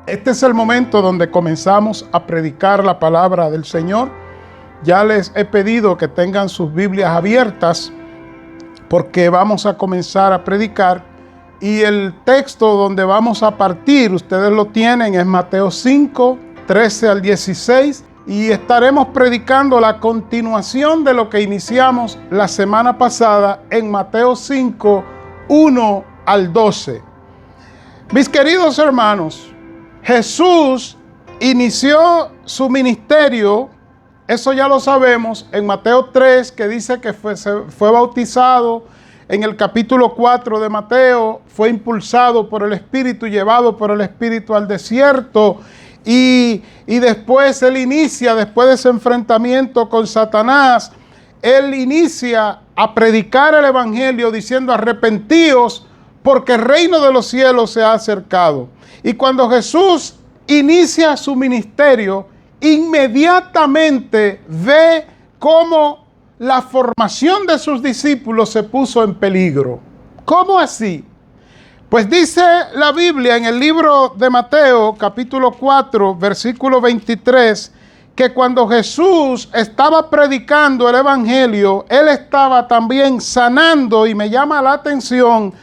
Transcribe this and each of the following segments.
Este es el momento donde comenzamos a predicar la palabra del Señor. Ya les he pedido que tengan sus Biblias abiertas porque vamos a comenzar a predicar. Y el texto donde vamos a partir, ustedes lo tienen, es Mateo 5, 13 al 16. Y estaremos predicando la continuación de lo que iniciamos la semana pasada en Mateo 5, 1 al 12. Mis queridos hermanos, Jesús inició su ministerio, eso ya lo sabemos, en Mateo 3, que dice que fue bautizado. En el capítulo 4 de Mateo, fue impulsado por el Espíritu, llevado por el Espíritu al desierto. Y después él inicia, después de ese enfrentamiento con Satanás, él inicia a predicar el Evangelio diciendo: arrepentíos porque el reino de los cielos se ha acercado. Y cuando Jesús inicia su ministerio, inmediatamente ve cómo la formación de sus discípulos se puso en peligro. ¿Cómo así? Pues dice la Biblia en el libro de Mateo, capítulo 4, versículo 23, que cuando Jesús estaba predicando el Evangelio, Él estaba también sanando, y me llama la atención,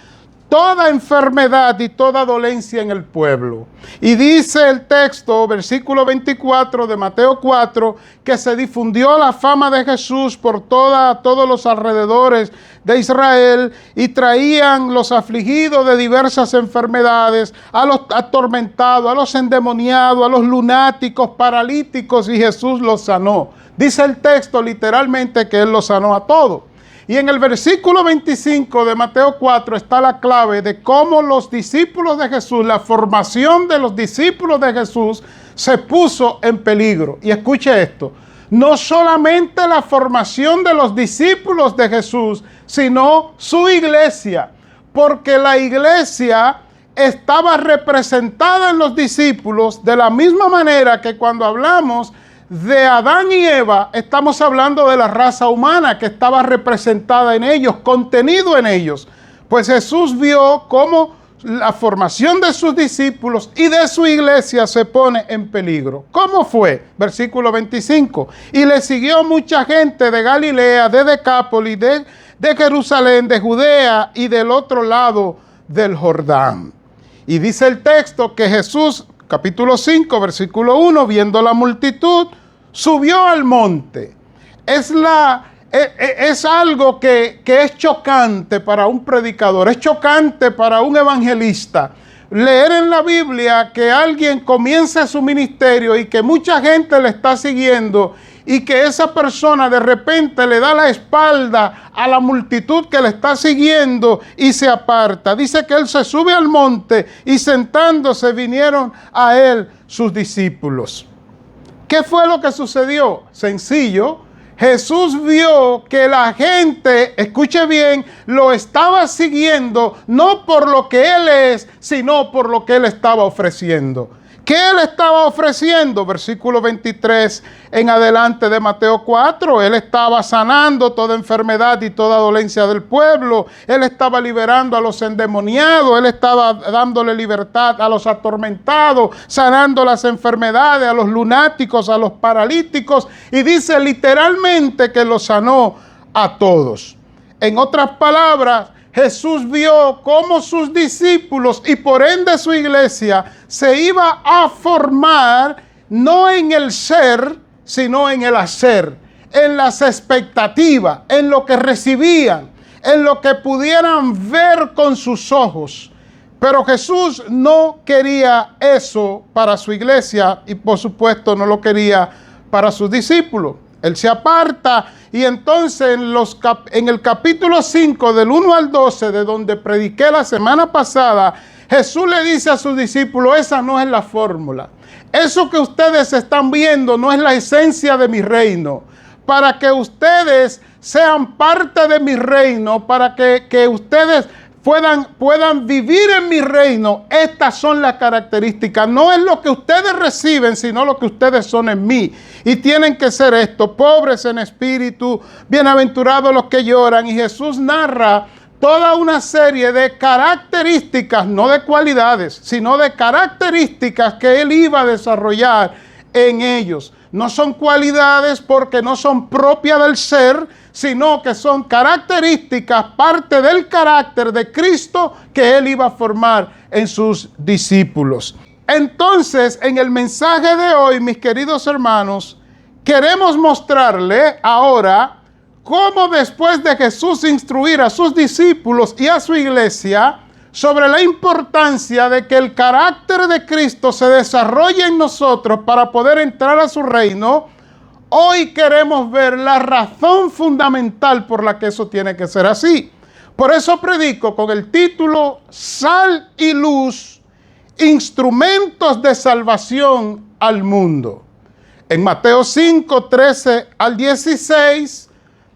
toda enfermedad y toda dolencia en el pueblo. Y dice el texto, versículo 24 de Mateo 4, que se difundió la fama de Jesús por todos los alrededores de Israel, y traían los afligidos de diversas enfermedades, a los atormentados, a los endemoniados, a los lunáticos, paralíticos, y Jesús los sanó. Dice el texto literalmente que Él los sanó a todos. Y en el versículo 25 de Mateo 4 está la clave de cómo los discípulos de Jesús, la formación de los discípulos de Jesús se puso en peligro. Y escuche esto, no solamente la formación de los discípulos de Jesús, sino su iglesia, porque la iglesia estaba representada en los discípulos de la misma manera que cuando hablamos de Adán y Eva, estamos hablando de la raza humana que estaba representada en ellos, contenido en ellos. Pues Jesús vio cómo la formación de sus discípulos y de su iglesia se pone en peligro. ¿Cómo fue? Versículo 25. Y le siguió mucha gente de Galilea, de Decápolis, de Jerusalén, de Judea y del otro lado del Jordán. Y dice el texto que Jesús, capítulo 5, versículo 1, viendo la multitud, subió al monte. Es algo que es chocante para un predicador, es chocante para un evangelista. Leer en la Biblia que alguien comienza su ministerio y que mucha gente le está siguiendo, y que esa persona de repente le da la espalda a la multitud que le está siguiendo y se aparta. Dice que él se sube al monte y sentándose vinieron a él sus discípulos. ¿Qué fue lo que sucedió? Sencillo. Jesús vio que la gente, escuche bien, lo estaba siguiendo no por lo que Él es, sino por lo que Él estaba ofreciendo. ¿Qué Él estaba ofreciendo? Versículo 23 en adelante de Mateo 4. Él estaba sanando toda enfermedad y toda dolencia del pueblo. Él estaba liberando a los endemoniados. Él estaba dándole libertad a los atormentados, sanando las enfermedades, a los lunáticos, a los paralíticos. Y dice literalmente que los sanó a todos. En otras palabras, Jesús vio cómo sus discípulos y por ende su iglesia se iba a formar no en el ser, sino en el hacer, en las expectativas, en lo que recibían, en lo que pudieran ver con sus ojos. Pero Jesús no quería eso para su iglesia y por supuesto no lo quería para sus discípulos. Él se aparta y entonces en el capítulo 5 del 1 al 12, de donde prediqué la semana pasada, Jesús le dice a sus discípulos: esa no es la fórmula. Eso que ustedes están viendo no es la esencia de mi reino. Para que ustedes sean parte de mi reino, para que ustedes puedan vivir en mi reino, estas son las características. No es lo que ustedes reciben, sino lo que ustedes son en mí. Y tienen que ser esto: pobres en espíritu, bienaventurados los que lloran. Y Jesús narra toda una serie de características, no de cualidades, sino de características que él iba a desarrollar en ellos. No son cualidades porque no son propias del ser, sino que son características, parte del carácter de Cristo que él iba a formar en sus discípulos. Entonces, en el mensaje de hoy, mis queridos hermanos, queremos mostrarle ahora cómo después de Jesús instruir a sus discípulos y a su iglesia sobre la importancia de que el carácter de Cristo se desarrolle en nosotros para poder entrar a su reino, hoy queremos ver la razón fundamental por la que eso tiene que ser así. Por eso predico con el título Sal y Luz, instrumentos de salvación al mundo. En Mateo 5, 13 al 16,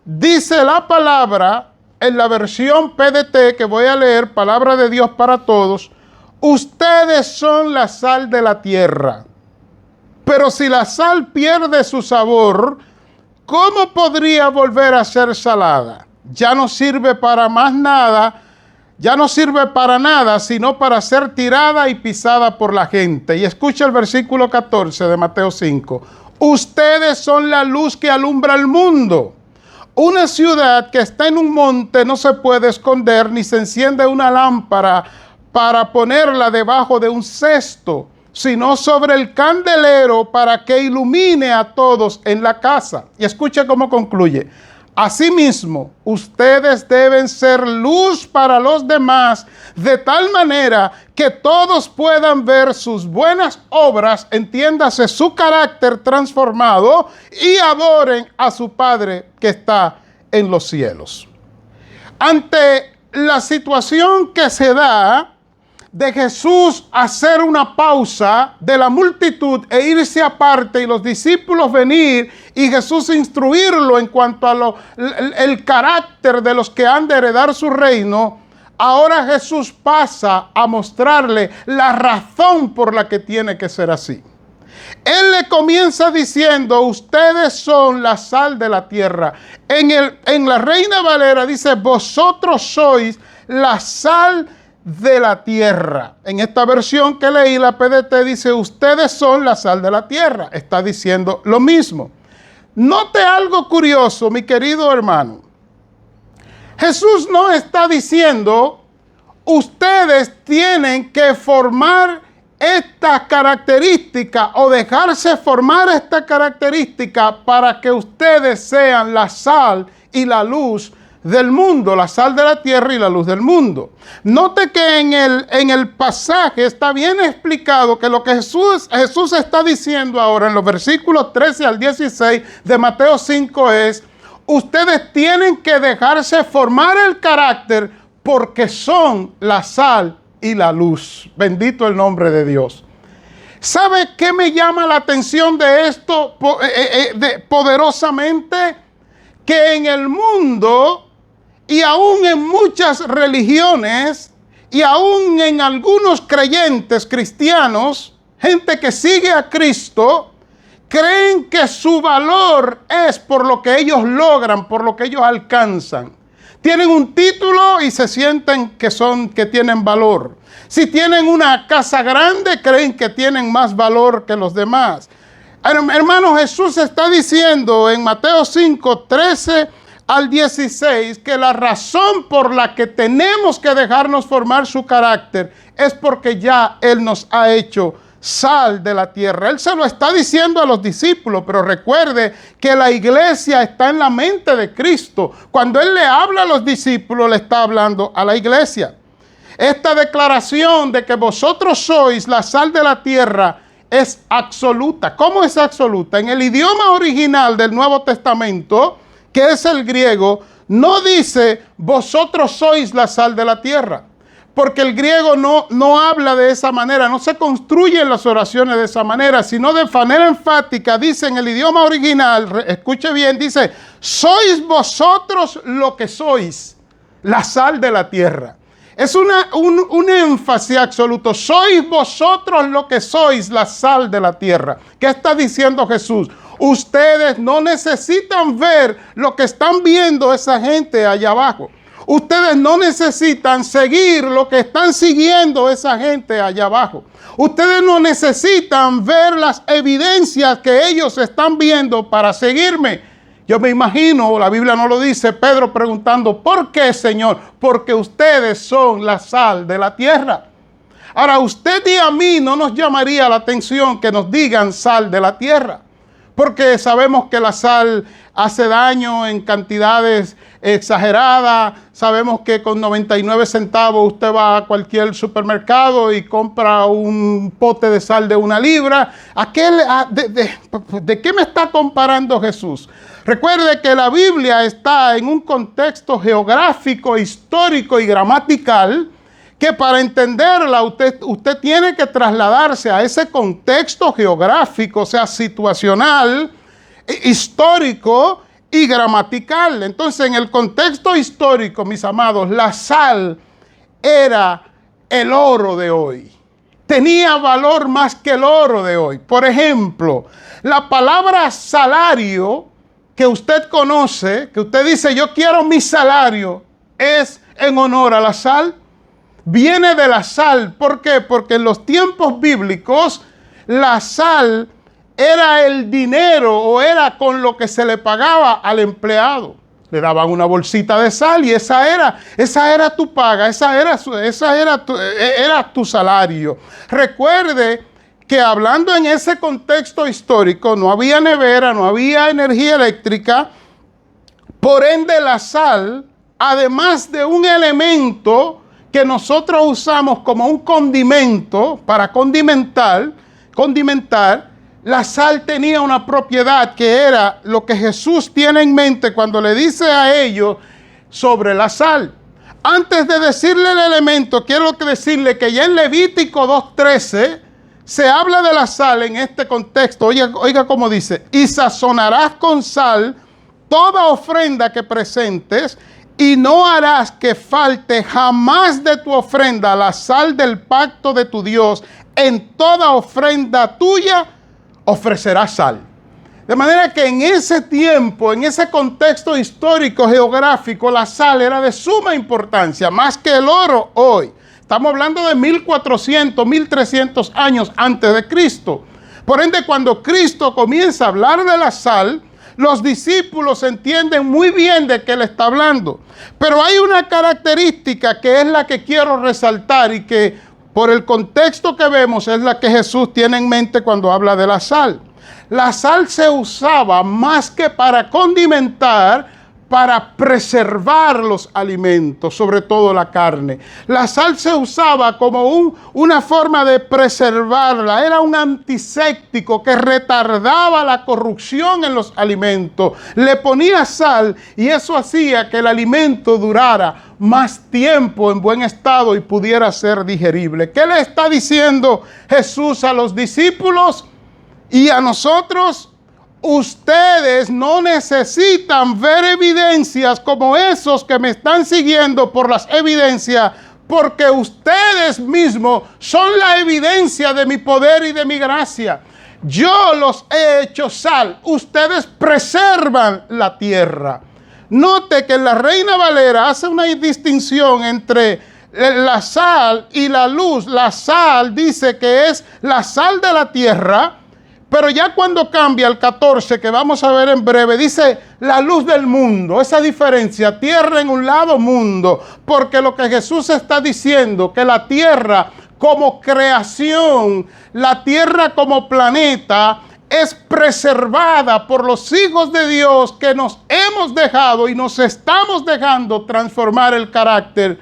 dice la palabra, en la versión PDT que voy a leer, Palabra de Dios para Todos: ustedes son la sal de la tierra. Pero si la sal pierde su sabor, ¿cómo podría volver a ser salada? Ya no sirve para más nada, ya no sirve para nada, sino para ser tirada y pisada por la gente. Y escucha el versículo 14 de Mateo 5. Ustedes son la luz que alumbra el mundo. Una ciudad que está en un monte no se puede esconder, ni se enciende una lámpara para ponerla debajo de un cesto, sino sobre el candelero para que ilumine a todos en la casa. Y escucha cómo concluye. Asimismo, ustedes deben ser luz para los demás, de tal manera que todos puedan ver sus buenas obras, entiéndase su carácter transformado, y adoren a su Padre que está en los cielos. Ante la situación que se da de Jesús hacer una pausa de la multitud e irse aparte y los discípulos venir y Jesús instruirlo en cuanto a el carácter de los que han de heredar su reino, ahora Jesús pasa a mostrarle la razón por la que tiene que ser así. Él le comienza diciendo, ustedes son la sal de la tierra. En la Reina Valera dice, vosotros sois la sal de la tierra. En esta versión que leí, la PDT, dice, ustedes son la sal de la tierra. Está diciendo lo mismo. Note algo curioso, mi querido hermano. Jesús no está diciendo, ustedes tienen que formar esta característica o dejarse formar esta característica para que ustedes sean la sal y la luz del mundo, la sal de la tierra y la luz del mundo. Note que en el pasaje está bien explicado que lo que Jesús está diciendo ahora en los versículos 13 al 16 de Mateo 5 es, ustedes tienen que dejarse formar el carácter porque son la sal y la luz. Bendito el nombre de Dios. ¿Sabe qué me llama la atención de esto poderosamente? Que en el mundo y aún en muchas religiones y aún en algunos creyentes cristianos, gente que sigue a Cristo, creen que su valor es por lo que ellos logran, por lo que ellos alcanzan. Tienen un título y se sienten que tienen valor. Si tienen una casa grande, creen que tienen más valor que los demás. Hermano, Jesús está diciendo en Mateo 5, 13 al 16, que la razón por la que tenemos que dejarnos formar su carácter es porque ya Él nos ha hecho sal de la tierra. Él se lo está diciendo a los discípulos, pero recuerde que la iglesia está en la mente de Cristo. Cuando Él le habla a los discípulos, le está hablando a la iglesia. Esta declaración de que vosotros sois la sal de la tierra es absoluta. ¿Cómo es absoluta? En el idioma original del Nuevo Testamento, que es el griego, no dice vosotros sois la sal de la tierra, porque el griego no habla de esa manera, no se construyen las oraciones de esa manera, sino de manera enfática. Dice en el idioma original, escuche bien, dice, sois vosotros lo que sois, la sal de la tierra. Es un énfasis absoluto. Sois vosotros lo que sois, la sal de la tierra. ¿Qué está diciendo Jesús? Ustedes no necesitan ver lo que están viendo esa gente allá abajo. Ustedes no necesitan seguir lo que están siguiendo esa gente allá abajo. Ustedes no necesitan ver las evidencias que ellos están viendo para seguirme. Yo me imagino, la Biblia no lo dice, Pedro preguntando, ¿por qué, Señor? Porque ustedes son la sal de la tierra. Ahora, a usted y a mí no nos llamaría la atención que nos digan sal de la tierra, porque sabemos que la sal hace daño en cantidades exageradas. Sabemos que con 99 centavos usted va a cualquier supermercado y compra un pote de sal de 1 libra. ¿De qué me está comparando Jesús? Recuerde que la Biblia está en un contexto geográfico, histórico y gramatical, que para entenderla usted tiene que trasladarse a ese contexto geográfico, o sea, situacional, histórico y gramatical. Entonces, en el contexto histórico, mis amados, la sal era el oro de hoy. Tenía valor más que el oro de hoy. Por ejemplo, la palabra salario que usted conoce, que usted dice, yo quiero mi salario, es en honor a la sal. Viene de la sal. ¿Por qué? Porque en los tiempos bíblicos la sal era el dinero o era con lo que se le pagaba al empleado. Le daban una bolsita de sal y esa era tu paga, era tu salario. Recuerde que hablando en ese contexto histórico no había nevera, no había energía eléctrica. Por ende, la sal, además de un elemento que nosotros usamos como un condimento para condimentar, la sal tenía una propiedad que era lo que Jesús tiene en mente cuando le dice a ellos sobre la sal. Antes de decirle el elemento, quiero decirle que ya en Levítico 2:13 se habla de la sal en este contexto. Oiga cómo dice, y sazonarás con sal toda ofrenda que presentes, y no harás que falte jamás de tu ofrenda la sal del pacto de tu Dios. En toda ofrenda tuya ofrecerás sal. De manera que en ese tiempo, en ese contexto histórico, geográfico, la sal era de suma importancia, más que el oro hoy. Estamos hablando de 1400, 1300 años antes de Cristo. Por ende, cuando Cristo comienza a hablar de la sal, los discípulos entienden muy bien de qué le está hablando. Pero hay una característica que es la que quiero resaltar y que por el contexto que vemos es la que Jesús tiene en mente cuando habla de la sal. La sal se usaba más que para condimentar, para preservar los alimentos, sobre todo la carne. La sal se usaba como una forma de preservarla. Era un antiséptico que retardaba la corrupción en los alimentos. Le ponía sal y eso hacía que el alimento durara más tiempo en buen estado y pudiera ser digerible. ¿Qué le está diciendo Jesús a los discípulos y a nosotros? Ustedes no necesitan ver evidencias como esos que me están siguiendo por las evidencias, porque ustedes mismos son la evidencia de mi poder y de mi gracia. Yo los he hecho sal, ustedes preservan la tierra. Note que la Reina Valera hace una distinción entre la sal y la luz. La sal dice que es la sal de la tierra, pero ya cuando cambia el 14, que vamos a ver en breve, dice la luz del mundo. Esa diferencia, tierra en un lado, mundo. Porque lo que Jesús está diciendo, que la tierra como creación, la tierra como planeta, es preservada por los hijos de Dios que nos hemos dejado y nos estamos dejando transformar el carácter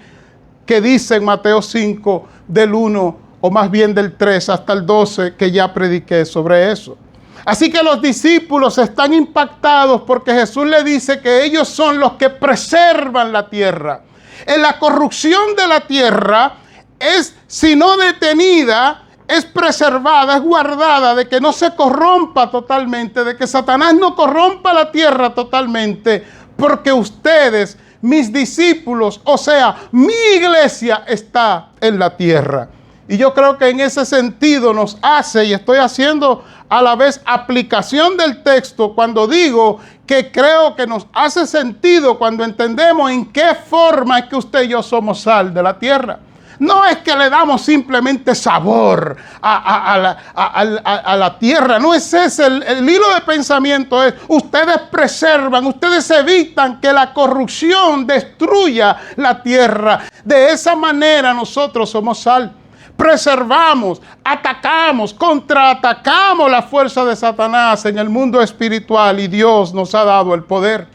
que dice en Mateo 5 del 1 o más bien del 3 hasta el 12, que ya prediqué sobre eso. Así que los discípulos están impactados porque Jesús le dice que ellos son los que preservan la tierra. En la corrupción de la tierra es, si no detenida, es preservada, es guardada, de que no se corrompa totalmente, de que Satanás no corrompa la tierra totalmente, porque ustedes, mis discípulos, o sea, mi iglesia está en la tierra. Y yo creo que en ese sentido nos hace, y estoy haciendo a la vez aplicación del texto cuando digo que creo que nos hace sentido cuando entendemos en qué forma es que usted y yo somos sal de la tierra. No es que le damos simplemente sabor a la tierra, no es ese el hilo de pensamiento. Es ustedes preservan, ustedes evitan que la corrupción destruya la tierra. De esa manera nosotros somos sal. Preservamos, atacamos, contraatacamos la fuerza de Satanás en el mundo espiritual, y Dios nos ha dado el poder.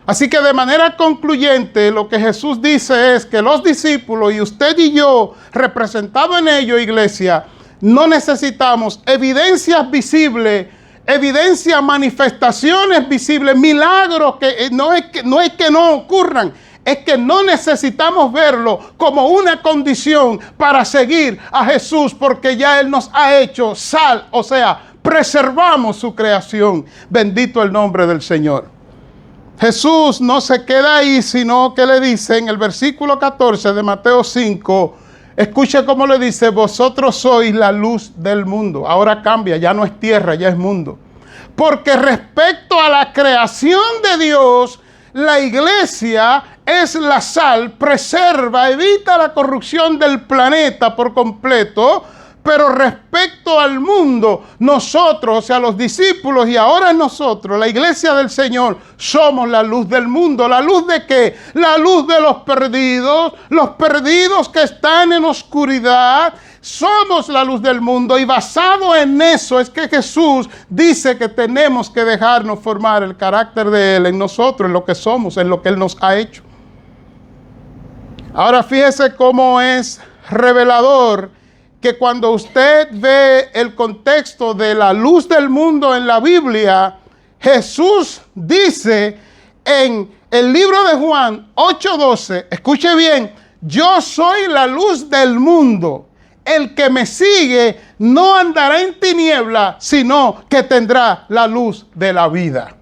Así que de manera concluyente, lo que Jesús dice es que los discípulos y usted y yo, representados en ello, iglesia, no necesitamos evidencias visibles, evidencias, manifestaciones visibles, milagros que no es que no ocurran. Es que no necesitamos verlo como una condición para seguir a Jesús, porque ya Él nos ha hecho sal, o sea, preservamos su creación. Bendito el nombre del Señor. Jesús no se queda ahí, sino que le dice en el versículo 14 de Mateo 5, escuche cómo le dice: vosotros sois la luz del mundo. Ahora cambia, ya no es tierra, ya es mundo. Porque respecto a la creación de Dios, la iglesia es la sal, preserva, evita la corrupción del planeta por completo. Pero respecto al mundo, nosotros, o sea, los discípulos y ahora nosotros, la iglesia del Señor, somos la luz del mundo. ¿La luz de qué? La luz de los perdidos que están en oscuridad. Somos la luz del mundo, y basado en eso es que Jesús dice que tenemos que dejarnos formar el carácter de Él en nosotros, en lo que somos, en lo que Él nos ha hecho. Ahora fíjese cómo es revelador que cuando usted ve el contexto de la luz del mundo en la Biblia, Jesús dice en el libro de Juan 8:12, escuche bien: yo soy la luz del mundo. El que me sigue no andará en tiniebla, sino que tendrá la luz de la vida.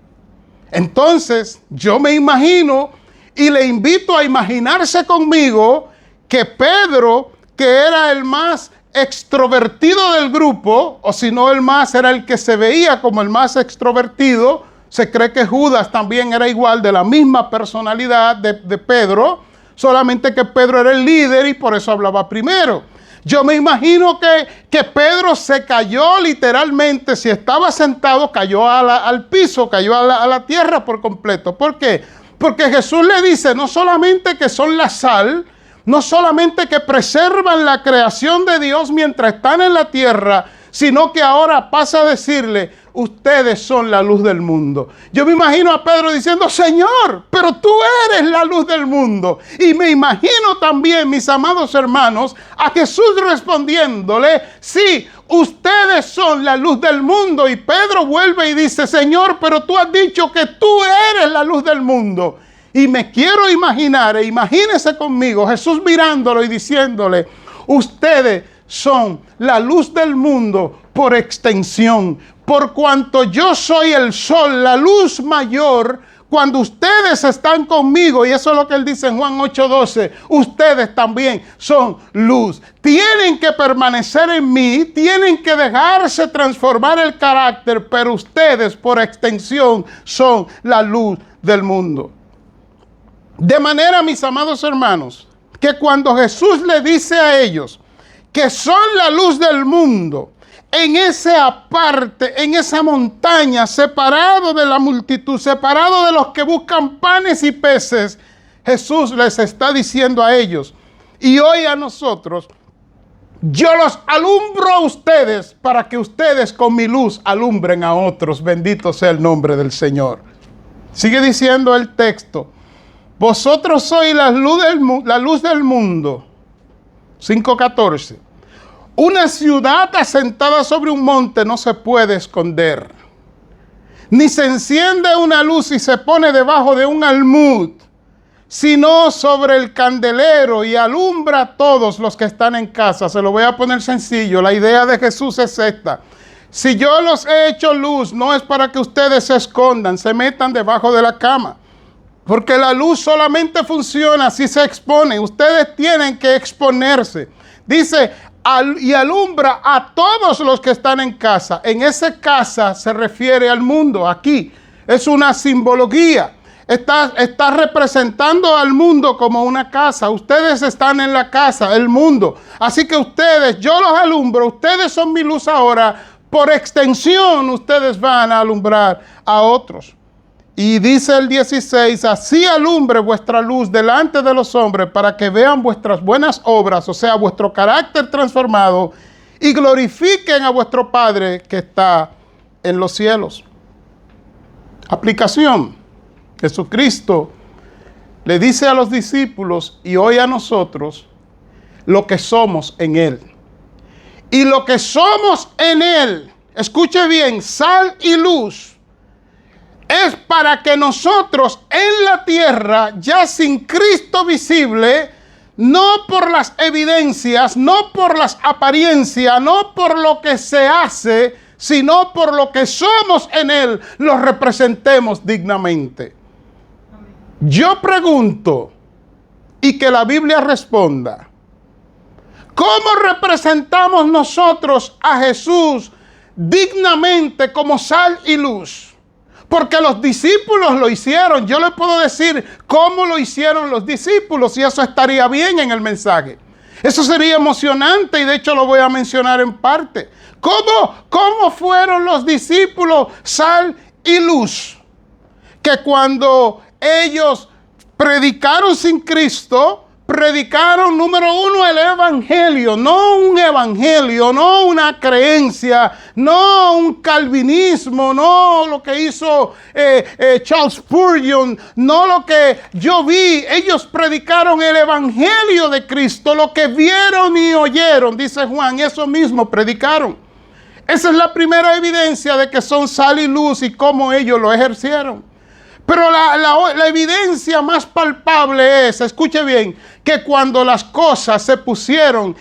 Entonces, yo me imagino, y le invito a imaginarse conmigo, que Pedro, que era el más extrovertido del grupo, o si no el más, era el que se veía como el más extrovertido. Se cree que Judas también era igual, de la misma personalidad de Pedro, solamente que Pedro era el líder y por eso hablaba primero. Yo me imagino que Pedro se cayó literalmente, si estaba sentado, cayó al piso, cayó a la tierra por completo. ¿Por qué? Porque Jesús le dice no solamente que son la sal, no solamente que preservan la creación de Dios mientras están en la tierra, sino que ahora pasa a decirle: ustedes son la luz del mundo. Yo me imagino a Pedro diciendo: Señor, pero tú eres la luz del mundo. Y me imagino también, mis amados hermanos, a Jesús respondiéndole: sí, ustedes son la luz del mundo. Y Pedro vuelve y dice: Señor, pero tú has dicho que tú eres la luz del mundo. Y me quiero imaginar, e imagínese conmigo, Jesús mirándolo y diciéndole: ustedes son la luz del mundo por extensión. Por cuanto yo soy el sol, la luz mayor, cuando ustedes están conmigo, y eso es lo que él dice en Juan 8:12, ustedes también son luz. Tienen que permanecer en mí, tienen que dejarse transformar el carácter, pero ustedes por extensión son la luz del mundo. De manera, mis amados hermanos, que cuando Jesús le dice a ellos que son la luz del mundo, en ese aparte, en esa montaña, separado de la multitud, separado de los que buscan panes y peces, Jesús les está diciendo a ellos y hoy a nosotros: yo los alumbro a ustedes para que ustedes con mi luz alumbren a otros. Bendito sea el nombre del Señor. Sigue diciendo el texto: vosotros sois la luz del mundo. 5:14. Una ciudad asentada sobre un monte no se puede esconder, ni se enciende una luz y se pone debajo de un almud, sino sobre el candelero y alumbra a todos los que están en casa. Se lo voy a poner sencillo. La idea de Jesús es esta: si yo los he hecho luz, no es para que ustedes se escondan, se metan debajo de la cama. Porque la luz solamente funciona si se expone. Ustedes tienen que exponerse. Dice: y alumbra a todos los que están en casa. En esa casa se refiere al mundo. Aquí es una simbología. Está representando al mundo como una casa. Ustedes están en la casa, el mundo. Así que ustedes, yo los alumbro, ustedes son mi luz ahora. Por extensión, ustedes van a alumbrar a otros. Y dice el 16, así alumbre vuestra luz delante de los hombres para que vean vuestras buenas obras, o sea, vuestro carácter transformado, y glorifiquen a vuestro Padre que está en los cielos. Aplicación. Jesucristo le dice a los discípulos y hoy a nosotros lo que somos en Él. Y lo que somos en Él, escuche bien, sal y luz, es para que nosotros en la tierra, ya sin Cristo visible, no por las evidencias, no por las apariencias, no por lo que se hace, sino por lo que somos en Él, lo representemos dignamente. Yo pregunto, y que la Biblia responda, ¿cómo representamos nosotros a Jesús dignamente como sal y luz? Porque los discípulos lo hicieron. Yo le puedo decir cómo lo hicieron los discípulos y eso estaría bien en el mensaje. Eso sería emocionante y de hecho lo voy a mencionar en parte. ¿Cómo fueron los discípulos sal y luz? Que cuando ellos predicaron sin Cristo, predicaron, número uno, el evangelio, no un evangelio, no una creencia, no un calvinismo, no lo que hizo Charles Spurgeon, no lo que yo vi. Ellos predicaron el evangelio de Cristo, lo que vieron y oyeron, dice Juan, eso mismo predicaron. Esa es la primera evidencia de que son sal y luz y cómo ellos lo ejercieron. Pero la evidencia más palpable es, escuche bien, que cuando las cosas se pusieron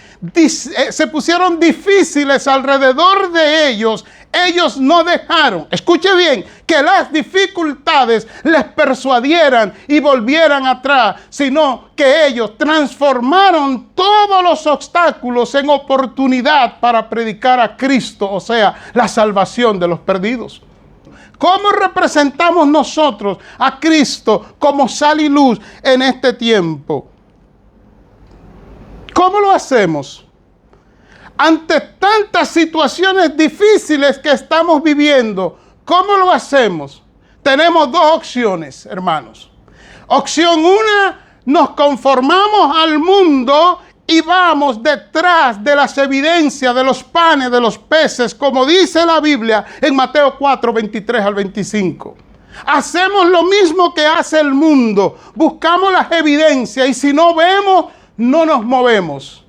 difíciles alrededor de ellos, ellos no dejaron, escuche bien, que las dificultades les persuadieran y volvieran atrás, sino que ellos transformaron todos los obstáculos en oportunidad para predicar a Cristo, o sea, la salvación de los perdidos. ¿Cómo representamos nosotros a Cristo como sal y luz en este tiempo? ¿Cómo lo hacemos? Ante tantas situaciones difíciles que estamos viviendo, ¿cómo lo hacemos? Tenemos dos opciones, hermanos. Opción una, nos conformamos al mundo y vamos detrás de las evidencias de los panes, de los peces, como dice la Biblia en Mateo 4, 23 al 25. Hacemos lo mismo que hace el mundo. Buscamos las evidencias y si no vemos, no nos movemos.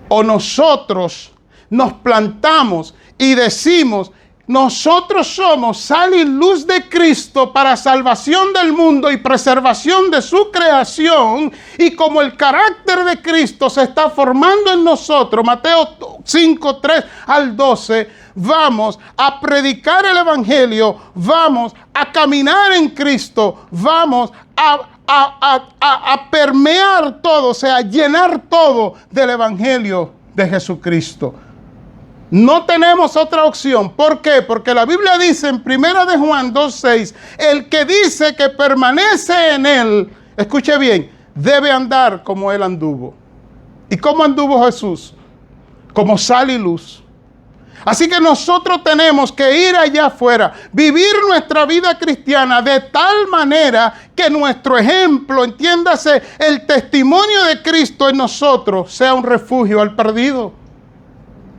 O nosotros nos plantamos y decimos, nosotros somos sal y luz de Cristo para salvación del mundo y preservación de su creación. Y como el carácter de Cristo se está formando en nosotros, Mateo 5, 3 al 12, vamos a predicar el evangelio, vamos a caminar en Cristo, vamos a permear todo, o sea, llenar todo del evangelio de Jesucristo. No tenemos otra opción. ¿Por qué? Porque la Biblia dice en 1 de Juan 2:6, el que dice que permanece en él, escuche bien, debe andar como él anduvo. ¿Y cómo anduvo Jesús? Como sal y luz. Así que nosotros tenemos que ir allá afuera, vivir nuestra vida cristiana de tal manera que nuestro ejemplo, entiéndase, el testimonio de Cristo en nosotros sea un refugio al perdido.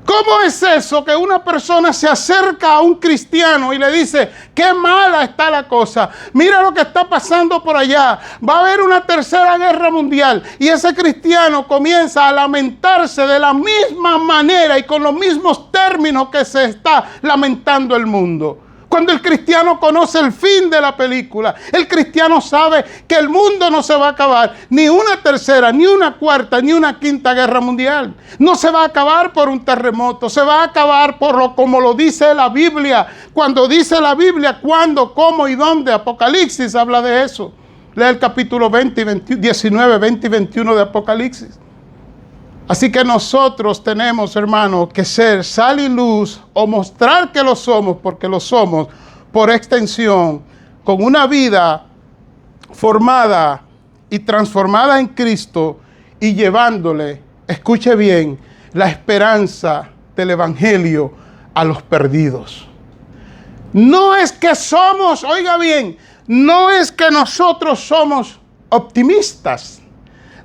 ¿Cómo es eso que una persona se acerca a un cristiano y le dice, qué mala está la cosa, mira lo que está pasando por allá, va a haber una tercera guerra mundial, y ese cristiano comienza a lamentarse de la misma manera y con los mismos términos que se está lamentando el mundo? Cuando el cristiano conoce el fin de la película, el cristiano sabe que el mundo no se va a acabar, ni una tercera, ni una cuarta, ni una quinta guerra mundial. No se va a acabar por un terremoto, se va a acabar como lo dice la Biblia. Cuando dice la Biblia cuándo, cómo y dónde, Apocalipsis habla de eso. Lee el capítulo 19, 20 y 21 de Apocalipsis. Así que nosotros tenemos, hermanos, que ser sal y luz o mostrar que lo somos, porque lo somos por extensión, con una vida formada y transformada en Cristo y llevándole, escuche bien, la esperanza del Evangelio a los perdidos. No es que somos, oiga bien, no es que nosotros somos optimistas.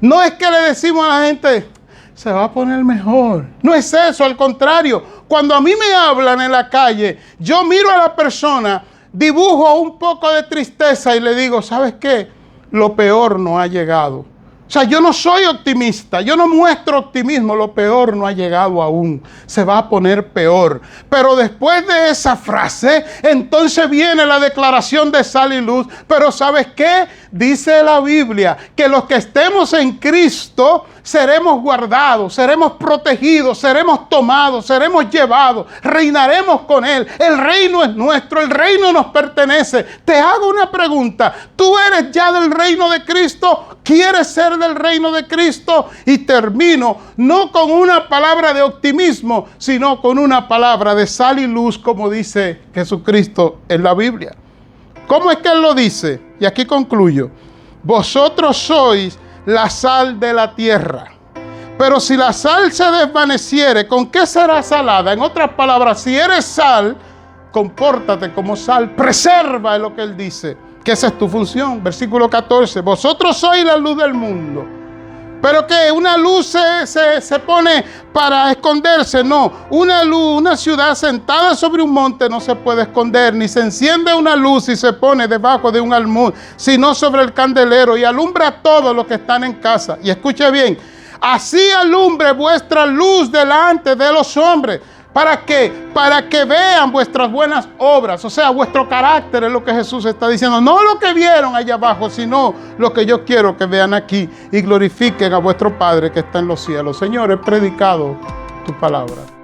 No es que le decimos a la gente, se va a poner mejor. No es eso, al contrario. Cuando a mí me hablan en la calle, yo miro a la persona, dibujo un poco de tristeza y le digo, ¿sabes qué? Lo peor no ha llegado. O sea, yo no soy optimista, yo no muestro optimismo, lo peor no ha llegado aún, se va a poner peor. Pero después de esa frase, entonces viene la declaración de sal y luz. Pero ¿sabes qué? Dice la Biblia que los que estemos en Cristo seremos guardados, seremos protegidos, seremos tomados, seremos llevados, reinaremos con Él. El reino es nuestro, el reino nos pertenece. Te hago una pregunta, ¿tú eres ya del reino de Cristo? ¿Quieres ser del reino de Cristo? Y termino, no con una palabra de optimismo, sino con una palabra de sal y luz, como dice Jesucristo en la Biblia. ¿Cómo es que Él lo dice? Y aquí concluyo. Vosotros sois la sal de la tierra. Pero si la sal se desvaneciere, ¿con qué será salada? En otras palabras, si eres sal, compórtate como sal. Preserva, es lo que Él dice. Que esa es tu función. Versículo 14. Vosotros sois la luz del mundo. Pero que una luz se pone para esconderse. No, una luz, una ciudad sentada sobre un monte no se puede esconder. Ni se enciende una luz y se pone debajo de un almud, sino sobre el candelero y alumbra a todos los que están en casa. Y escuche bien, así alumbre vuestra luz delante de los hombres. ¿Para qué? Para que vean vuestras buenas obras, o sea, vuestro carácter es lo que Jesús está diciendo. No lo que vieron allá abajo, sino lo que yo quiero que vean aquí y glorifiquen a vuestro Padre que está en los cielos. Señor, he predicado tu palabra.